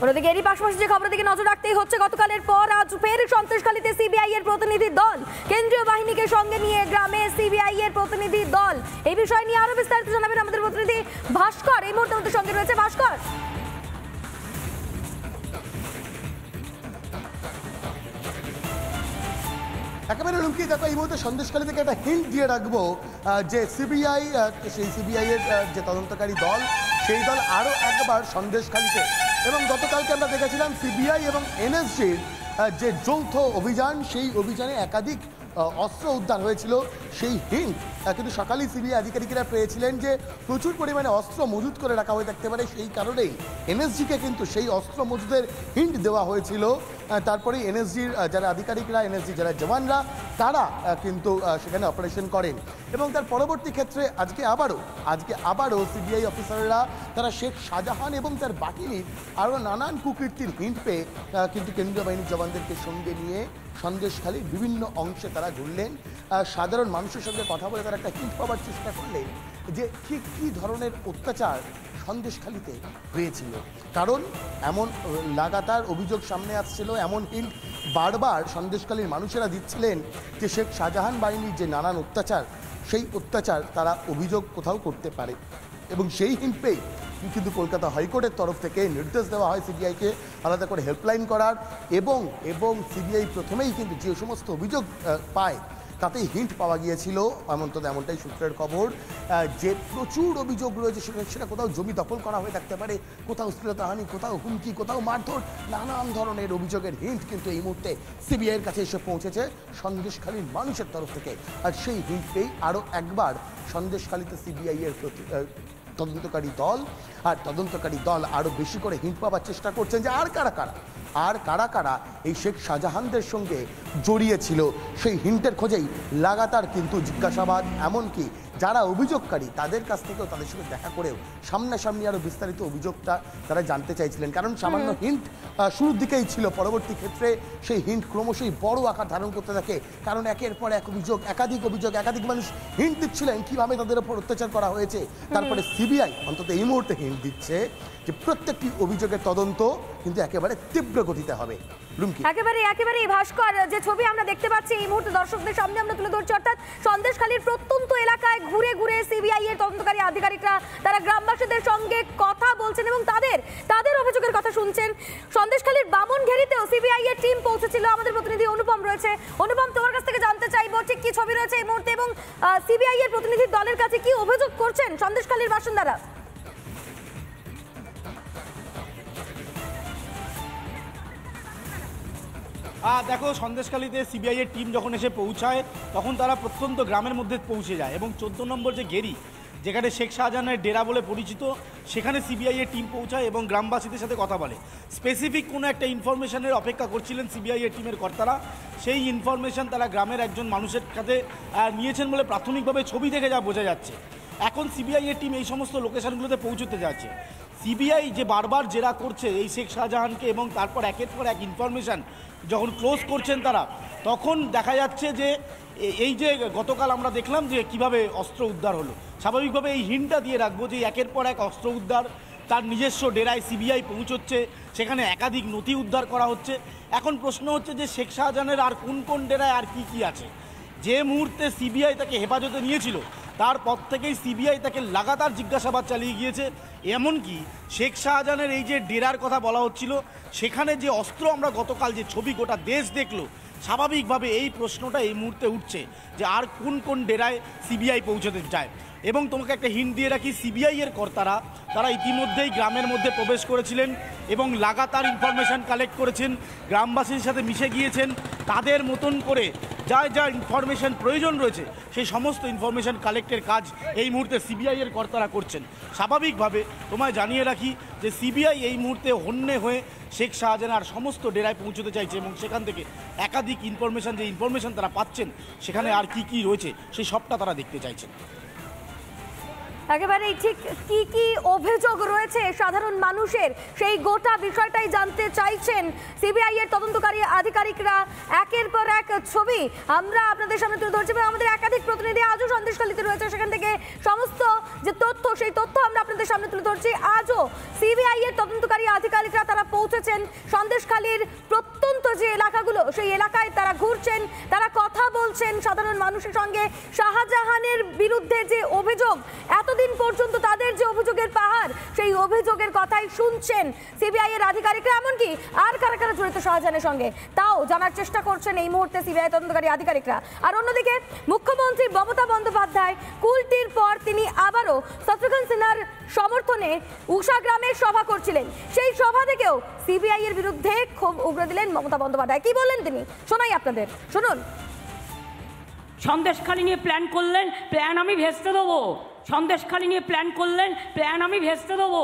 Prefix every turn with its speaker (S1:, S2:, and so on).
S1: অন্যদিকে এরই পাশাপাশি যে খবরের দিকে নজর রাখতেই হচ্ছে, গতকালের পর আজ ফের সন্ত্রাসখালীতে সিবিআই এর প্রতিনিধি দল, কেন্দ্রীয় বাহিনীকে সঙ্গে নিয়ে গ্রামে সিবিআই এর প্রতিনিধি দল। এই বিষয় নিয়ে আরো বিস্তারিত জানাবেন আমাদের প্রতিনিধি ভাস্কর, এই মুহূর্তে আমাদের সঙ্গে রয়েছে। ভাস্কর,
S2: একেবারে লুমকি, দেখো এই মুহূর্তে সন্দেশখালী থেকে একটা হিন্ট দিয়ে রাখবো যে সিবিআই, সেই সিবিআই এর যে তদন্তকারী দল, সেই দল আরও একবার সন্দেশখালীতে, এবং গতকালকে আমরা দেখেছিলাম সিবিআই এবং এনএসজির যে যৌথ অভিযান, সেই অভিযানে একাধিক অস্ত্র উদ্ধার হয়েছিল। সেই হিন্ট কিন্তু সকালেই সিবিআই আধিকারিকরা পেয়েছিলেন যে প্রচুর পরিমাণে অস্ত্র মজুত করে রাখা হয়ে থাকতে পারে, সেই কারণেই এনএসজিকে কিন্তু সেই অস্ত্র মজুদের হিন্ট দেওয়া হয়েছিল। তারপরে এনএসজির যারা আধিকারিকরা, এনএসজি যারা জওয়ানরা, তারা কিন্তু সেখানে অপারেশন করেন, এবং তার পরবর্তী ক্ষেত্রে আজকে আবারও সিবিআই অফিসাররা তারা শেখ শাহজাহান এবং তার বাহিনীর আরও নানান কুকীর্তির হিন্ট পেয়ে কিন্তু কেন্দ্রীয় বাহিনীর জওয়ানদেরকে সঙ্গে নিয়ে সন্দেশখালীর বিভিন্ন অংশে তারা ঘুরলেন। সাধারণ মানুষের সঙ্গে কথা বলে তারা একটা হিন্ট পাওয়ার চেষ্টা করলেন যে ঠিক কী ধরনের অত্যাচার সন্দেশখালীতে হয়েছিল, কারণ এমন লাগাতার অভিযোগ সামনে আসছিল, এমন হিন্ট বারবার সন্দেশখালীর মানুষেরা দিচ্ছিলেন যে শেখ শাহজাহান বাহিনীর যে নানান অত্যাচার, সেই অত্যাচার তারা অভিযোগ কোথাও করতে পারে, এবং সেই হিন্ট পেয়ে কিন্তু কলকাতা হাইকোর্টের তরফ থেকে নির্দেশ দেওয়া হয় সিবিআইকে আলাদা করে হেল্পলাইন করার, এবং সিবিআই প্রথমেই কিন্তু যে সমস্ত অভিযোগ পায় তাতেই হিন্ট পাওয়া গিয়েছিল, এমনটাই সূত্রের খবর, যে প্রচুর অভিযোগ রয়েছে, সেটা কোথাও জমি দখল করা হয়ে থাকতে পারে, কোথাও শ্লীলতাহানি, কোথাও হুমকি, কোথাও মারধর, নানান ধরনের অভিযোগের হিন্ট কিন্তু এই মুহূর্তে সিবিআইয়ের কাছে এসে পৌঁছেছে সন্দেশখালীর মানুষের তরফ থেকে। আর সেই হিন্ট পেয়েই আরও একবার সন্দেশখালীতে সিবিআইয়ের তদন্তকারী দল আরও বেশি করে হিন্ট পাওয়ার চেষ্টা করছেন যে আর কারা কারা এই শেখ শাহজাহানদের সঙ্গে জড়িয়ে ছিল। সেই হিন্টের খোঁজেই লাগাতার কিন্তু জিজ্ঞাসাবাদ, এমনকি যারা অভিযোগকারী তাদের কাছ থেকেও তাদের সঙ্গে দেখা করেও সামনাসামনি আরও বিস্তারিত অভিযোগটা তারা জানতে চাইছিলেন, কারণ সামান্য হিন্ট শুরুর দিকেই ছিল, পরবর্তী ক্ষেত্রে সেই হিন্ট ক্রমশই বড় আকার ধারণ করতে থাকে, কারণ একের পর এক একাধিক মানুষ হিন্ট দিচ্ছিলেন কীভাবে তাদের ওপর অত্যাচার করা হয়েছে। তারপরে সিবিআই অন্তত এই মুহূর্তে হিন্ট দিচ্ছে যে প্রত্যেকটি অভিযোগের তদন্ত কিন্তু একেবারে তীব্র গতিতে হবে।
S1: একেবারে ভাস্কর, যে ছবি আমরা দেখতে পাচ্ছি এই মুহূর্তে দর্শকদের সামনে আমরা তুলে ধরছি, অর্থাৎ সন্দেশখালীর প্রত্যন্ত এলাকায় ঘুরে ঘুরে সিবিআই এর তদন্তকারী আধিকারিকরা তারা গ্রামবাসীদের সঙ্গে কথা বলছেন এবং তাদের অভিযোগের কথা শুনছেন। সন্দেশখালীর বামনঘেরিতেও সিবিআই এর টিম পৌঁছেছিল। আমাদের প্রতিনিধি অনুপম রয়েছে। অনুপম, তোমার কাছ থেকে জানতে চাইবো ঠিক কি ছবি রয়েছে এই মুহূর্তে, এবং সিবিআই এর প্রতিনিধি দলের কাছে কি অভিযোগ করছেন সন্দেশখালীর বাসিন্দারা?
S3: দেখো, সন্দেশখালীতে সিবিআই এর টিম যখন এসে পৌঁছায় তখন তারা প্রত্যন্ত গ্রামের মধ্যে পৌঁছে যায়, এবং 14 নম্বর যে গেরি, যেখানে শেখ শাহজাহানের ডেরা বলে পরিচিত, সেখানে সিবিআই এর টিম পৌঁছায় এবং গ্রামবাসীদের সাথে কথা বলে। স্পেসিফিক কোনো একটা ইনফরমেশনের অপেক্ষা করছিলেন সিবিআই এর টিমের কর্তারা। সেই ইনফরমেশন তারা গ্রামের একজন মানুষের কাছে নিয়েছেন বলে প্রাথমিকভাবে ছবি দেখে যা বোঝা যাচ্ছে। এখন সিবিআই এর টিম এই সমস্ত লোকেশনগুলোতে পৌঁছতে যাচ্ছে। সিবিআই যে বারবার জেরা করছে এই শেখ শাহজাহানকে, এবং তারপর একের পর এক ইনফরমেশান যখন ক্লোজ করছেন তারা, তখন দেখা যাচ্ছে যে এই যে গতকাল আমরা দেখলাম যে কিভাবে অস্ত্র উদ্ধার হলো, স্বাভাবিকভাবে এই হিন্টটা দিয়ে রাখবো যে একের পর এক অস্ত্র উদ্ধার, তার নিজস্ব ডেরায় সিবিআই পৌঁছচ্ছে, সেখানে একাধিক নথি উদ্ধার করা হচ্ছে। এখন প্রশ্ন হচ্ছে যে শেখ শাহজাহানের আর কোন ডেরায় আর কি আছে। যে মুহূর্তে সিবিআই তাকে হেফাজতে নিয়েছিল তারপর থেকেই সিবিআই তাকে লাগাতার জিজ্ঞাসাবাদ চালিয়ে গিয়েছে, এমনকি শেখ শাহজাহানের এই যে ডেরার কথা বলা হচ্ছিল, সেখানে যে অস্ত্র আমরা গতকাল যে ছবি গোটা দেশ দেখলো, স্বাভাবিকভাবে এই প্রশ্নটা এই মুহূর্তে উঠছে যে আর কোন ডেরায় সিবিআই পৌঁছতে চায়। এবং তোমাকে একটা হিন্ট দিয়ে রাখি, সিবিআই এর কর্তারা তারা ইতিমধ্যেই গ্রামের মধ্যে প্রবেশ করেছিলেন এবং লাগাতার ইনফরমেশান কালেক্ট করেছেন, গ্রামবাসীর সাথে মিশে গিয়েছেন, তাদের মতন করে যা ইনফরমেশান প্রয়োজন রয়েছে সেই সমস্ত ইনফরমেশান কালেক্টের কাজ এই মুহূর্তে সিবিআই এর কর্তারা করছেন। স্বাভাবিকভাবে তোমায় জানিয়ে রাখি যে সিবিআই এই মুহূর্তে হন্যে হয়ে শেখ শাহজাহান আর সমস্ত ডেরায় পৌঁছতে চাইছে, এবং সেখান থেকে একাধিক ইনফরমেশান তারা পাচ্ছেন, সেখানে আর কি রয়েছে সেই সবটা তারা দেখতে চাইছেন।
S1: একেবারে ঠিক কি অভিযোগ রয়েছে সাধারণ মানুষের, সেই গোটা বিষয়টাই জানতে চাইছেন সিবিআই এর তদন্তকারী আধিকারিকরা। একের পর এক ছবি আমরা আপনাদের সামনে তুলে ধরছি, এবং আমাদের একাধিক প্রতিনিধি আজও সন্দেশখালীতে রয়েছে, সেখান থেকে সমস্ত যে তথ্য সেই তথ্য আমরা আপনাদের সামনে তুলে ধরছি। আজও সিবিআই এর তদন্তকারী আধিকারিকরা তারা পৌঁছেছেন সন্দেশখালীর প্রত্যন্ত যে এলাকাগুলো, সেই এলাকায় তারা ঘুরছেন, তারা কথা বলছেন সাধারণ মানুষের সঙ্গে। শাহজাহানের বিরুদ্ধে যে অভিযোগ, এতদিন পর্যন্ত তাদের যে অভিযোগের পাহাড়, সেই অভিযোগের কথাই শুনছেন সিবিআই এর আধিকারিকরা। এমনকি আর কারা কারা জড়িত শাহজাহানের সঙ্গে তাও জানার চেষ্টা করছেন এই মুহূর্তে সিবিআই তদন্তকারী আধিকারিকরা। আর অন্যদিকে মুখ্যমন্ত্রী মমতা বন্দ্যোপাধ্যায় কুলটির পর তিনি আবারও শত্রুঘ্ন সিনহার সমর্থনে উষা গ্রামে সভা করছিলেন। সেই সভা থেকেও সিবিআই এর বিরুদ্ধে ক্ষোভ উগরে দিলেন মমতা বন্দ্যোপাধ্যায়। কি বললেন তিনি, শোনাই আপনাদের, শুনুন।
S4: সন্দেশখালী নিয়ে প্ল্যান করলেন, প্ল্যান আমি ভেস্তে দেবো। সন্দেশখালী নিয়ে প্ল্যান করলেন, প্ল্যান আমি ভেস্তে দেবো।